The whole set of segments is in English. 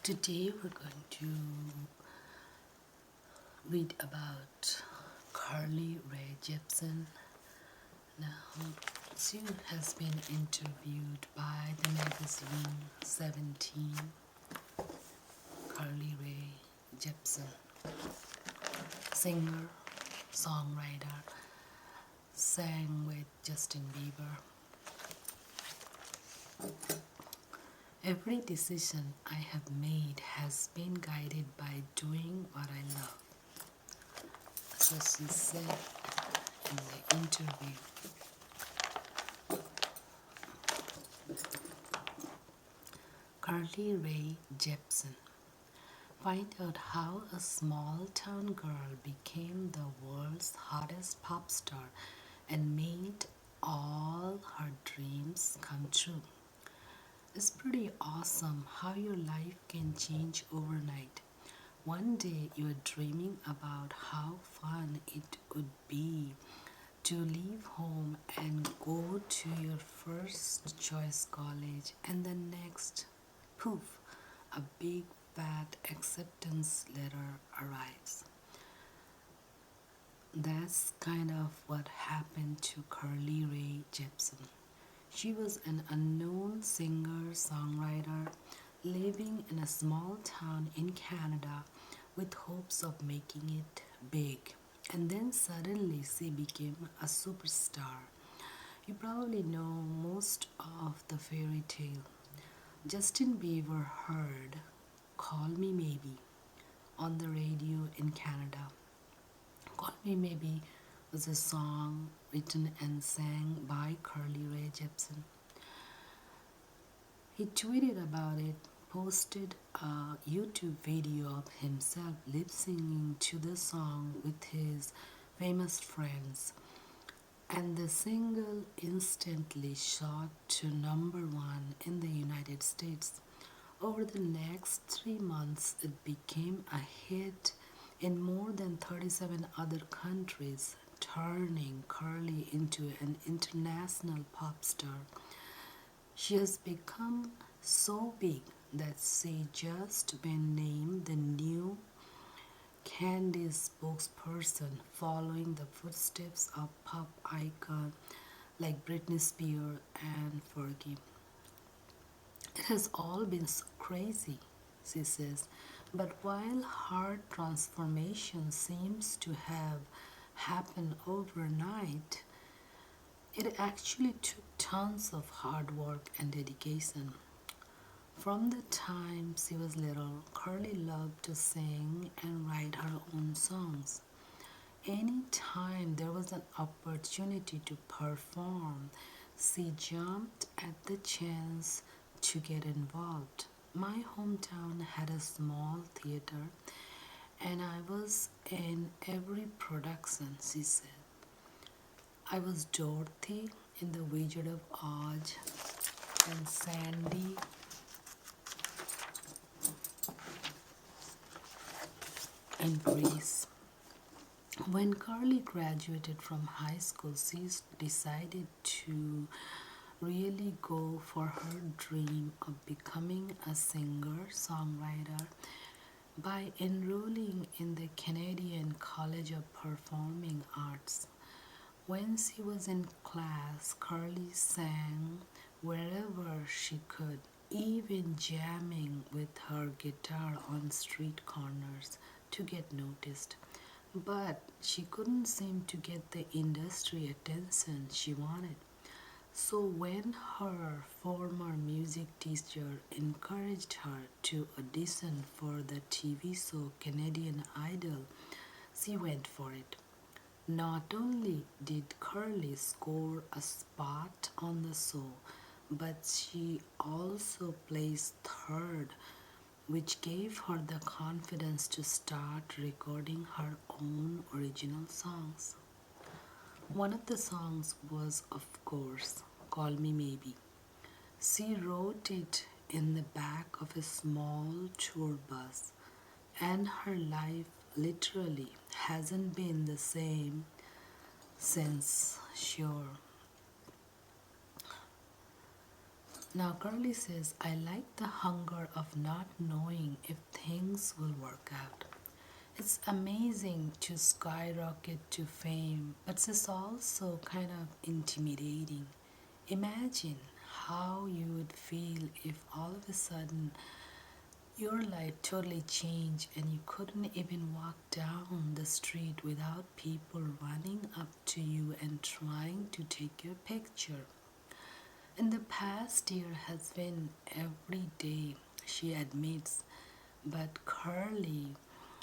Today we're going to read about Carly Rae Jepsen. Now, she has been interviewed by the magazine 17. Carly Rae Jepsen, singer, songwriter, sang with Justin Bieber. Every decision I have made has been guided by doing what I love. That's what she said in the interview. Carly Rae Jepsen. Find out how a small town girl became the world's hottest pop star and made all her dreams come true. It's pretty awesome how your life can change overnight. One day you're dreaming about how fun it would be to leave home and go to your first choice college, and the next, poof, a big fat acceptance letter arrives. That's kind of what happened to Carly Rae Jepsen. She was an unknown singer songwriter living in a small town in Canada with hopes of making it big. And then suddenly she became a superstar. You probably know most of the fairy tale. Justin Bieber heard Call Me Maybe on the radio in Canada. Call Me Maybe was a song written and sang by Carly Rae Jepsen. He tweeted about it, posted a YouTube video of himself lip singing to the song with his famous friends, and the single instantly shot to number 1 in the United States. Over the next 3 months, it became a hit in more than 37 other countries, turning Carly into an international pop star. She has become so big that she just been named the new Candy spokesperson, following the footsteps of pop icons like Britney Spears and Fergie. It has all been so crazy, she says, but while her transformation seems to have happened overnight, it actually took tons of hard work and dedication. From the time she was little, Carly loved to sing and write her own songs. Any time there was an opportunity to perform, she jumped at the chance to get involved. My hometown had a small theater, and I was in every production, she said. I was Dorothy in The Wizard of Oz and Sandy in Greece. When Carly graduated from high school, she decided to really go for her dream of becoming a singer songwriter by enrolling in the Canadian College of Performing Arts. When she was in class, Carly sang wherever she could, even jamming with her guitar on street corners to get noticed. But she couldn't seem to get the industry attention she wanted. So when her former music teacher encouraged her to audition for the TV show Canadian Idol, she went for it. Not only did Carly score a spot on the show, but she also placed third, which gave her the confidence to start recording her own original songs. One of the songs was, of course, Call Me Maybe. She wrote it in the back of a small tour bus, and her life literally hasn't been the same since, sure. Now, Curly says, I like the hunger of not knowing if things will work out. It's amazing to skyrocket to fame, but it's also kind of intimidating. Imagine how you would feel if all of a sudden your life totally changed and you couldn't even walk down the street without people running up to you and trying to take your picture. In the past year has been every day, she admits, but Curly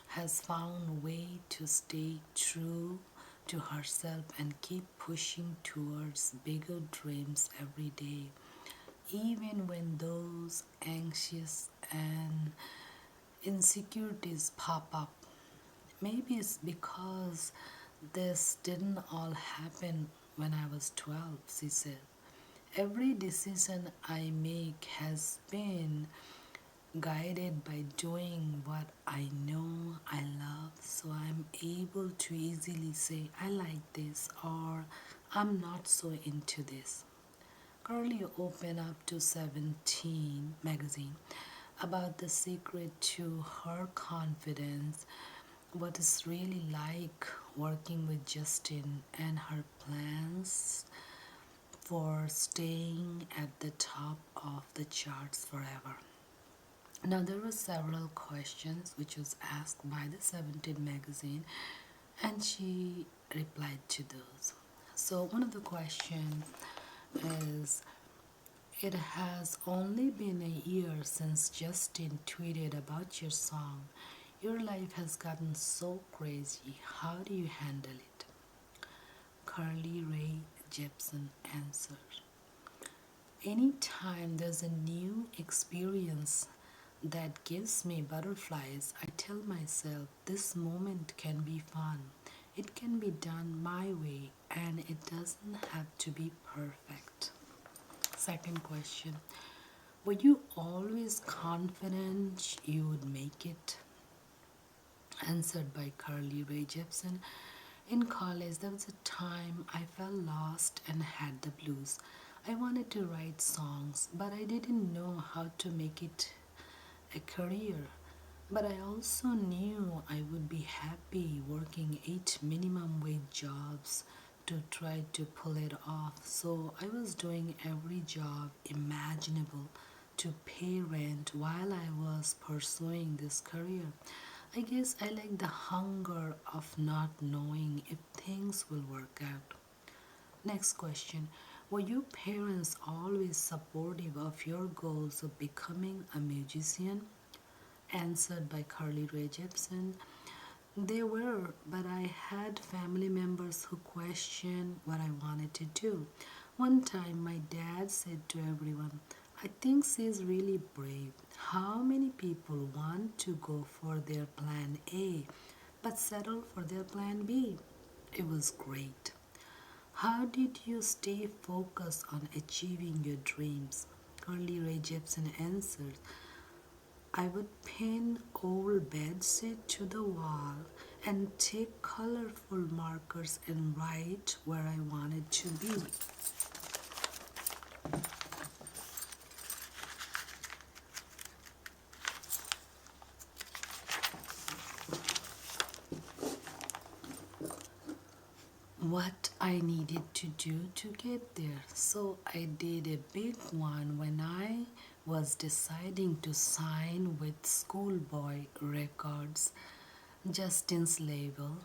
has found a way to stay true to herself and keep pushing towards bigger dreams every day, even when those anxious and insecurities pop up. Maybe it's because this didn't all happen when I was 12, she said. Every decision I make has been guided by doing what I know I love, so I'm able to easily say, I like this or I'm not so into this. Curly opened up to 17 magazine about the secret to her confidence, what it's really like working with Justin, and her plans for staying at the top of the charts forever. Now there were several questions which was asked by the 17 magazine and she replied to those. So one of the questions is, it has only been a year since Justin tweeted about your song. Your life has gotten so crazy. How do you handle it? Carly Rae Jepsen answered, anytime there's a new experience that gives me butterflies, I tell myself this moment can be fun. It can be done my way and it doesn't have to be perfect. Second question, were you always confident you would make it? Answered by Carly Rae Jepsen. In college, there was a time I felt lost and had the blues. I wanted to write songs, but I didn't know how to make it a career. But I also knew I would be happy working 8 minimum wage jobs to try to pull it off. So I was doing every job imaginable to pay rent while I was pursuing this career. I guess I like the hunger of not knowing if things will work out. Next question. Were your parents always supportive of your goals of becoming a musician? Answered by Carly Rae Jepsen. They were, but I had family members who questioned what I wanted to do. One time, my dad said to everyone, I think she's really brave. How many people want to go for their plan A but settle for their plan B? It was great. How did you stay focused on achieving your dreams? Carly Rae Jepsen answered, I would pin old bedsheet to the wall and take colorful markers and write where I wanted to be. What I needed to do to get there. So I did a big one when I was deciding to sign with Schoolboy Records, Justin's label.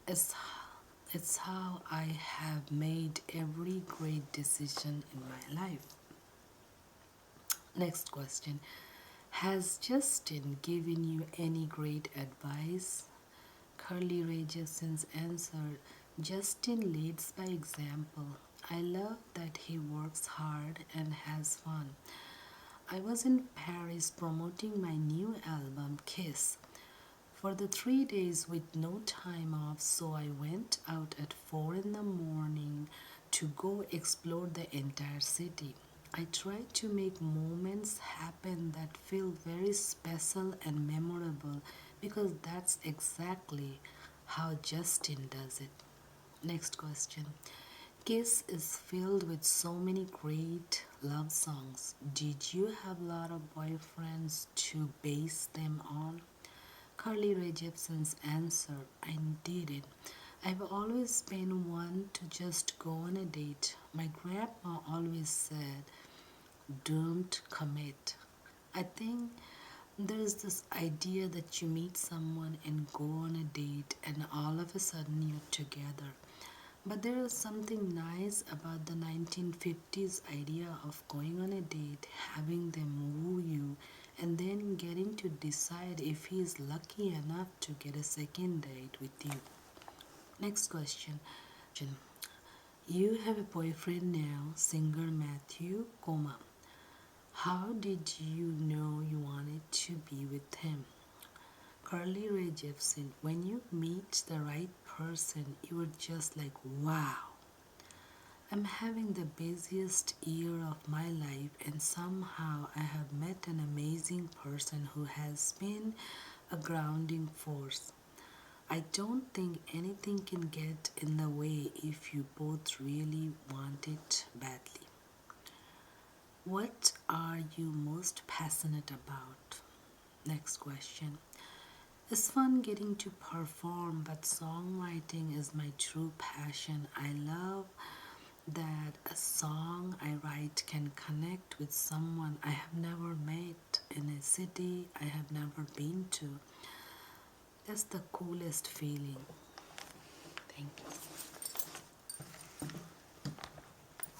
It's, it's how I have made every great decision in my life. Next question. Has Justin given you any great advice? Carly Rae Jepsen's answered, Justin leads by example. I love that he works hard and has fun. I was in Paris promoting my new album, Kiss, for the 3 days with no time off, so I went out at 4 in the morning to go explore the entire city. I tried to make moments happen that feel very special and memorable because that's exactly how Justin does it. Next question. Kiss is filled with so many great love songs. Did you have a lot of boyfriends to base them on? Carly Rae Jepsen's answer: I didn't. I've always been one to just go on a date. My grandma always said, don't commit. I think there's this idea that you meet someone and go on a date and all of a sudden you're together. But there is something nice about the 1950s idea of going on a date, having them woo you, and then getting to decide if he is lucky enough to get a second date with you. Next question. You have a boyfriend now, singer Matthew, comma. How did you know you wanted to be with him? Carly Rae Jepsen, when you meet the right person, you are just like, wow. I'm having the busiest year of my life, and somehow I have met an amazing person who has been a grounding force. I don't think anything can get in the way if you both really want it badly. What are you most passionate about? Next question. It's fun getting to perform, but songwriting is my true passion. I love that a song I write can connect with someone I have never met in a city I have never been to. That's the coolest feeling. Thank you.